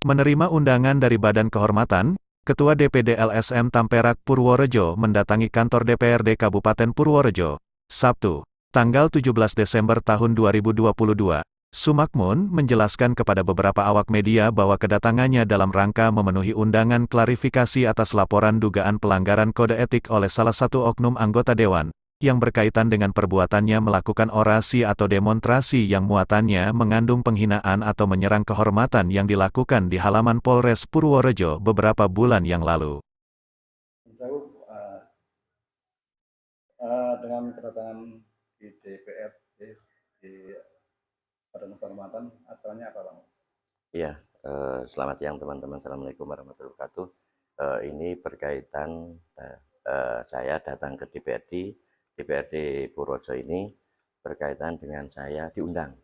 Menerima undangan dari Badan Kehormatan, Ketua DPD LSM Tamperak Purworejo mendatangi kantor DPRD Kabupaten Purworejo, Sabtu, tanggal 17 Desember tahun 2022. Sumakmun menjelaskan kepada beberapa awak media bahwa kedatangannya dalam rangka memenuhi undangan klarifikasi atas laporan dugaan pelanggaran kode etik oleh salah satu oknum anggota dewan, yang berkaitan dengan perbuatannya melakukan orasi atau demonstrasi yang muatannya mengandung penghinaan atau menyerang kehormatan yang dilakukan di halaman Polres Purworejo beberapa bulan yang lalu. Dengan kedatangan di DPRD di Badan Kehormatan, acaranya apa, Bang? Iya, selamat siang teman-teman. Assalamualaikum warahmatullahi wabarakatuh. Ini berkaitan saya datang ke DPRD Purworejo ini berkaitan dengan saya diundang.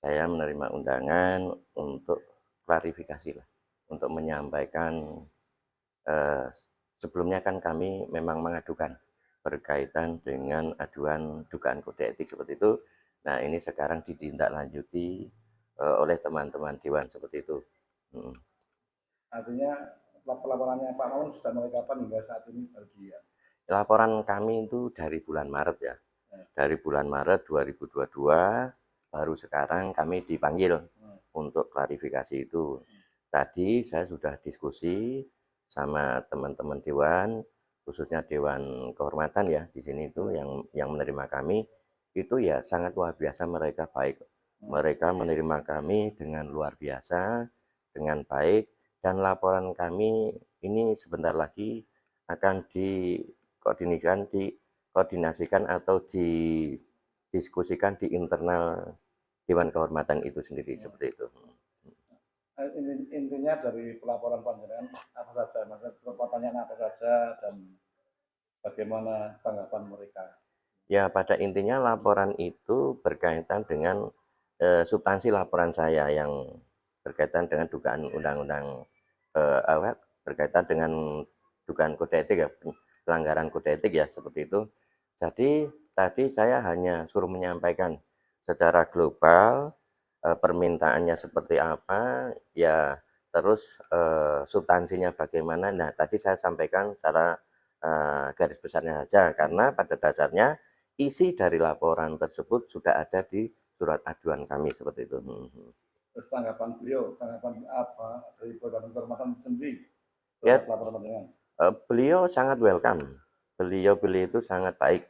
Saya menerima undangan untuk klarifikasi lah, untuk menyampaikan sebelumnya kan kami memang mengadukan berkaitan dengan aduan dugaan kode etik seperti itu. Nah, ini sekarang ditindaklanjuti oleh teman-teman dewan seperti itu. Artinya laporannya Pak Mamun sudah mulai kapan hingga saat ini berdia? Laporan kami itu dari bulan Maret ya. Dari bulan Maret 2022 baru sekarang kami dipanggil untuk klarifikasi itu. Tadi saya sudah diskusi sama teman-teman dewan, khususnya Dewan Kehormatan ya di sini itu yang menerima kami itu ya sangat luar biasa, mereka baik. Mereka menerima kami dengan luar biasa, dengan baik, dan laporan kami ini sebentar lagi akan dikoordinasikan atau didiskusikan di internal Dewan Kehormatan itu sendiri seperti itu. Intinya dari pelaporan panjenengan apa saja, maksudnya pertanyaan apa saja dan bagaimana tanggapan mereka? Ya, pada intinya laporan itu berkaitan dengan substansi laporan saya yang berkaitan dengan dugaan undang-undang berkaitan dengan dugaan kode etik ya, pelanggaran kode etik ya seperti itu. Jadi tadi saya hanya suruh menyampaikan secara global permintaannya seperti apa ya, terus substansinya bagaimana. Nah, tadi saya sampaikan secara garis besarnya saja, karena pada dasarnya isi dari laporan tersebut sudah ada di surat aduan kami seperti itu. Terus tanggapan beliau, tanggapan apa dari Badan Kehormatan sendiri Ya, terhadap laporan panjenengan? beliau sangat welcome. Beliau itu sangat baik.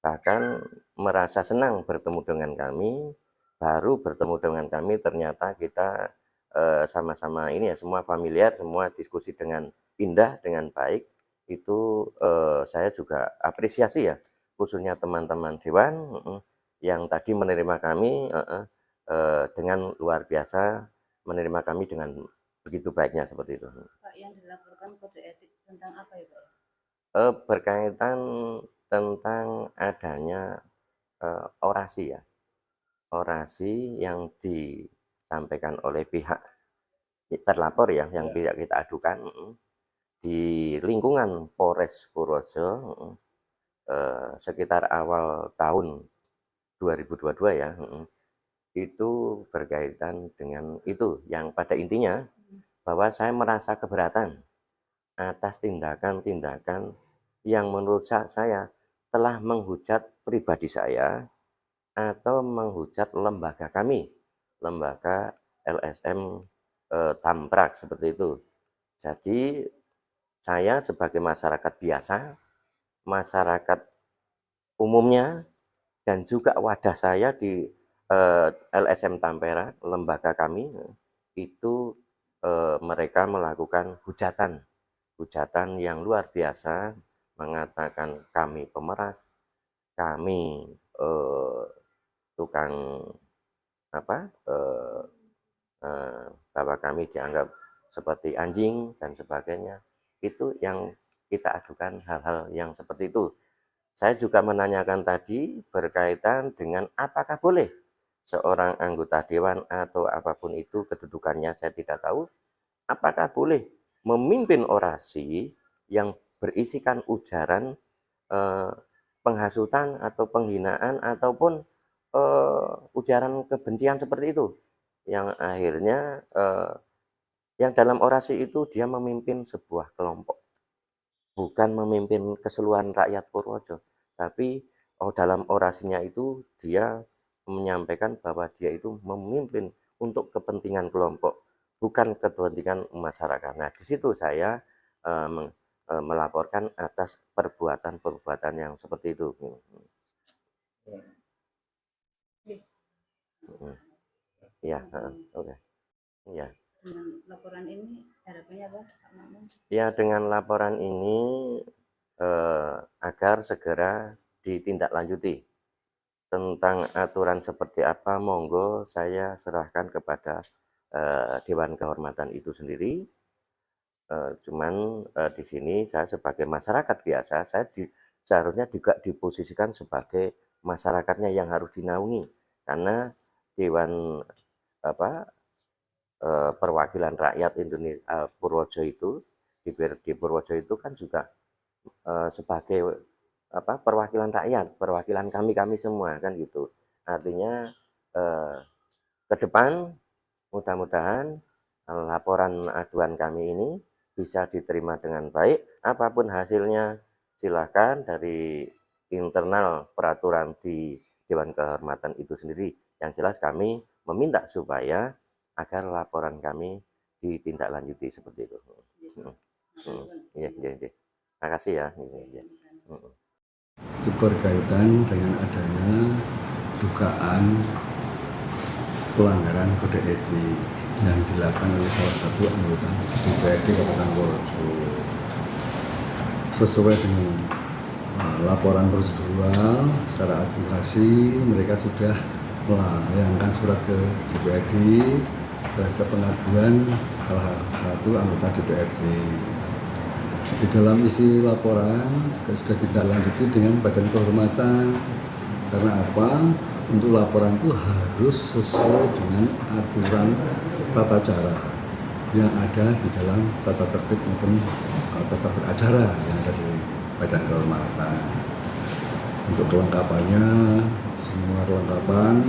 Bahkan merasa senang bertemu dengan kami, baru bertemu dengan kami ternyata kita sama-sama ini ya, semua familiar, semua diskusi dengan indah, dengan baik. Itu saya juga apresiasi ya, khususnya teman-teman dewan yang tadi menerima kami dengan luar biasa, menerima kami dengan begitu baiknya seperti itu. Pak, yang dilaporkan kode etik tentang apa ya, Pak? Berkaitan tentang adanya orasi ya, orasi yang disampaikan oleh pihak terlapor ya, yang pihak kita adukan di lingkungan Polres Purworejo sekitar awal tahun 2022 ya, itu berkaitan dengan itu, yang pada intinya bahwa saya merasa keberatan atas tindakan-tindakan yang menurut saya telah menghujat pribadi saya atau menghujat lembaga kami, lembaga LSM Tamperak seperti itu. Jadi saya sebagai masyarakat biasa, masyarakat umumnya, dan juga wadah saya di LSM Tamperak, lembaga kami, itu mereka melakukan hujatan yang luar biasa, mengatakan kami pemeras, kami tukang apa, bahwa kami dianggap seperti anjing dan sebagainya. Itu yang kita adukan, hal-hal yang seperti itu. Saya juga menanyakan tadi berkaitan dengan apakah boleh seorang anggota dewan atau apapun itu kedudukannya, saya tidak tahu, apakah boleh memimpin orasi yang berisikan ujaran penghasutan atau penghinaan ataupun ujaran kebencian seperti itu, yang akhirnya Yang dalam orasi itu dia memimpin sebuah kelompok, bukan memimpin keseluruhan rakyat Purworejo, tapi dalam orasinya itu dia menyampaikan bahwa dia itu memimpin untuk kepentingan kelompok, bukan kepentingan masyarakat. Nah, di situ saya melaporkan atas perbuatan-perbuatan yang seperti itu. Ya, oke. Ya. Dengan laporan ini harapannya apa, Pak Makmun? Ya, dengan laporan ini agar segera ditindaklanjuti. Tentang aturan seperti apa, monggo saya serahkan kepada Dewan Kehormatan itu sendiri. Cuman di sini saya sebagai masyarakat biasa, saya seharusnya juga diposisikan sebagai masyarakatnya yang harus dinaungi, karena Dewan Perwakilan Rakyat Indonesia Purworejo itu di Purworejo itu kan juga sebagai perwakilan rakyat, perwakilan kami semua kan gitu. Artinya ke depan mudah-mudahan laporan aduan kami ini bisa diterima dengan baik. Apapun hasilnya silakan dari internal peraturan di Dewan Kehormatan itu sendiri. Yang jelas kami meminta supaya agar laporan kami ditindaklanjuti seperti itu. Iya. Terima kasih ya. Itu berkaitan dengan adanya dugaan pelanggaran kode etik yang dilakukan oleh salah satu anggota DPRD Kabupaten Purworejo. Sesuai dengan laporan prosedural secara administrasi, mereka sudah melayangkan surat ke DPRD terhadap pengaduan salah satu anggota DPRD. Di dalam isi laporan sudah ditindaklanjuti dengan Badan Kehormatan. Karena apa? Untuk laporan itu harus sesuai dengan aturan tata cara yang ada di dalam tata tertib maupun tata beracara yang ada di Badan Kehormatan. Untuk kelengkapannya, semua kelengkapan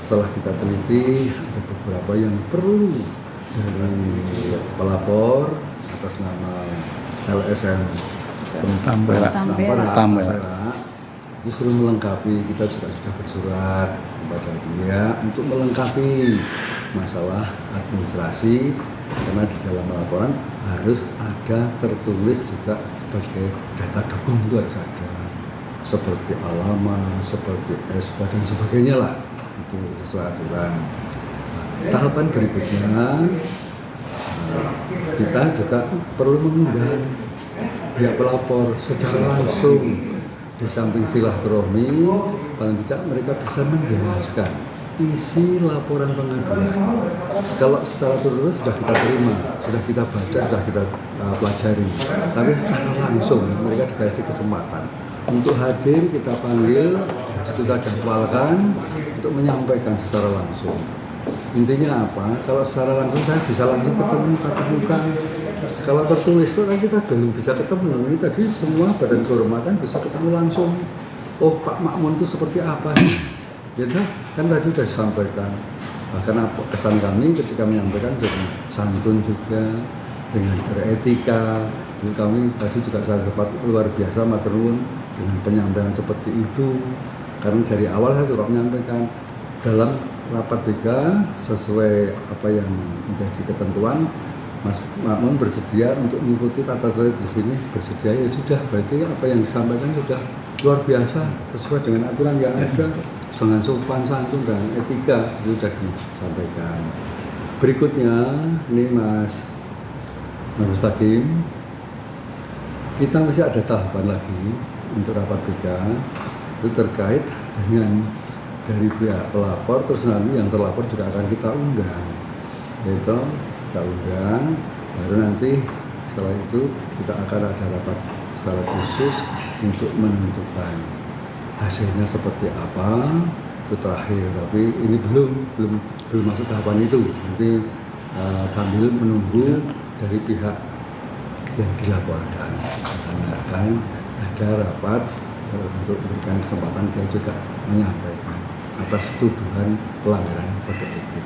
setelah kita teliti, ada beberapa yang perlu dari pelapor atas nama LSM Tampera justru melengkapi. Kita juga sudah bersurat kepada dia untuk melengkapi masalah administrasi, karena di dalam laporan harus ada tertulis juga sebagai data dukung, itu harus ada seperti alamat, seperti SK dan sebagainya lah, itu sesuai aturan. Tahapan berikutnya kita juga perlu mengundang pihak pelapor secara langsung. Di samping silaturahmi, paling tidak mereka bisa menjelaskan isi laporan pengaduan. Kalau secara terus sudah kita terima, sudah kita baca, sudah kita pelajari, tapi secara langsung mereka dikasih kesempatan untuk hadir, kita panggil, kita jadwalkan untuk menyampaikan secara langsung. Intinya apa? Kalau secara langsung saya bisa langsung ketemu tatap muka. Kalau tertulis itu kan kita belum bisa ketemu. Ini tadi semua Badan Kehormatan bisa ketemu langsung. Oh, Pak Makmun itu seperti apa? Gitu kan tadi sudah disampaikan. Bahkan kesan kami ketika menyampaikan dengan santun juga, dengan beretika. Jadi kami tadi juga saya sempat luar biasa matur nuwun dengan penyampaian seperti itu. Karena dari awal saya juga menyampaikan dalam rapat BK sesuai apa yang menjadi ketentuan, Mas Makmun bersedia untuk mengikuti tata tertib di sini, bersedia, ya sudah, berarti apa yang disampaikan sudah luar biasa sesuai dengan aturan yang ada, dengan sopan santun dan etika itu sudah disampaikan. Berikutnya ini Mas Mustaqim, kita masih ada tahapan lagi untuk rapat BK itu terkait dengan dari pihak pelapor, terus nanti yang terlapor juga akan kita undang, yaitu kita undang, baru nanti setelah itu kita akan ada rapat secara khusus untuk menentukan hasilnya seperti apa. Itu terakhir, tapi ini belum masuk tahapan itu. Nanti sambil menunggu dari pihak yang dilaporkan, karena akan ada rapat untuk memberikan kesempatan dia juga menyampaikan atas tuduhan pelanggaran kode etik.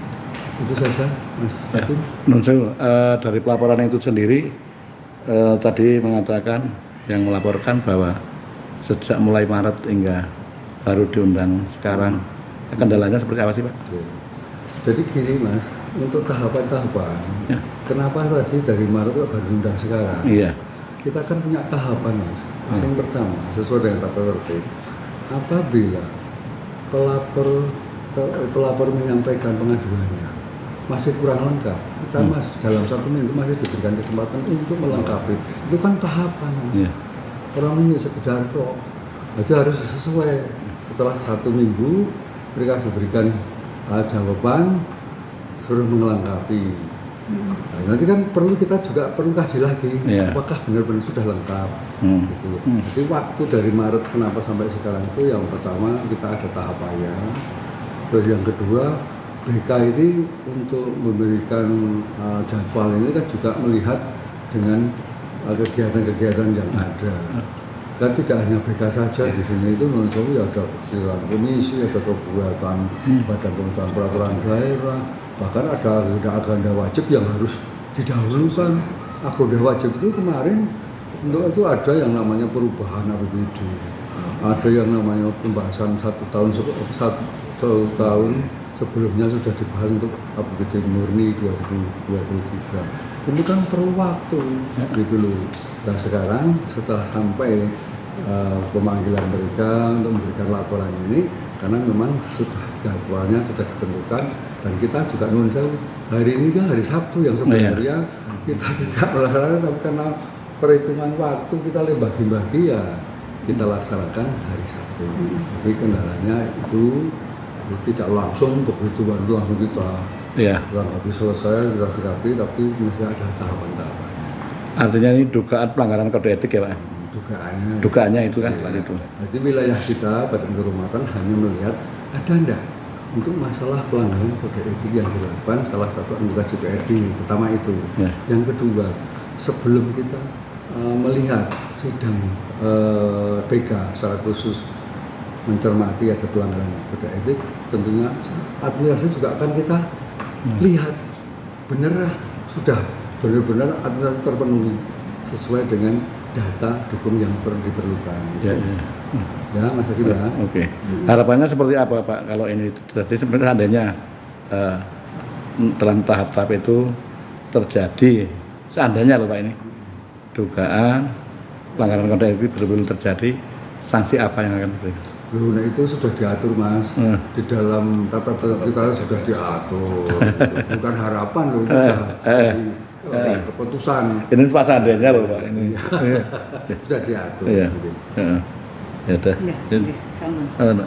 Itu saja, Mas Ya. Teguh. Nun sewu, dari pelaporan itu sendiri tadi mengatakan yang melaporkan bahwa sejak mulai Maret hingga baru diundang sekarang, kendalanya seperti apa sih Pak? Oke. Jadi gini Mas, untuk tahapan-tahapan, Ya. kenapa tadi dari Maret kok baru undang sekarang? Iya. Kita kan punya tahapan Mas. Yang pertama, sesuai dengan tata tertib, apabila pelapor menyampaikan pengaduannya masih kurang lengkap, kita Mas dalam 1 minggu masih diberikan kesempatan untuk melengkapi. Itu kan tahapan Mas. Iya. Orang ini sekedar kok, itu harus sesuai. Setelah 1 minggu mereka diberikan jawaban, suruh melengkapi. Nah, nanti kan kita juga perlu kaji lagi, Iya. apakah benar-benar sudah lengkap. Gitu. Hmm. Jadi waktu dari Maret kenapa sampai sekarang itu yang pertama kita ada tahapannya, terus yang kedua BK ini untuk memberikan jadwal ini kan juga melihat dengan kegiatan-kegiatan yang ada. Kan tidak hanya BK saja di sini, itu menurut saya ada kegiatan komisi, ada kegiatan badan pembentukan peraturan daerah, bahkan ada agenda wajib yang harus didahulukan. Agenda wajib itu kemarin untuk itu ada yang namanya perubahan APBD, ada yang namanya pembahasan 1 tahun sebelumnya sudah dibahas untuk APBD murni 2023. Ini kan perlu waktu, gitu loh. Nah sekarang setelah sampai pemanggilan mereka untuk memberikan laporan ini, karena memang sudah jadwalnya sudah ditentukan, dan kita juga nun sewu, hari ini kan hari Sabtu yang sebenarnya kita tidak melaksanakan, tapi karena perhitungan waktu kita bagi-bagi ya kita laksanakan hari Sabtu. Jadi kendalanya itu tidak langsung begitu langsung kita lengkapi selesai kita sikapi, tapi masih ada tahapan-tahapan. Artinya ini dugaan pelanggaran kode etik ya Pak? Dugaannya itu kan Pak itu. Jadi wilayah kita Badan Kehormatan hanya melihat ada enggak untuk masalah pelanggaran kode etik yang dilakukan salah satu anggota DPRD, pertama itu. Ya. Yang kedua, sebelum kita melihat sidang PK secara khusus mencermati ada pelanggaran kode etik, tentunya administrasi juga akan kita lihat benar sudah benar-benar administrasi terpenuhi sesuai dengan data dukung yang diperlukan. Ya, Ya, Mas Hakim ya. Oke. Harapannya seperti apa Pak kalau ini terjadi? Sebenarnya seandainya dalam tahap-tahap itu terjadi, seandainya loh Pak ini dugaan pelanggaran kode etik betul-betul terjadi, sanksi apa yang akan diberikan? Loh, nah itu sudah diatur Mas, di dalam tata tertib kita sudah diatur, gitu. Bukan harapan loh, itu sudah keputusan. Ini pas seandainya loh Pak ini. Sudah diatur. Iya. Gitu. Ya udah. Ya, sama.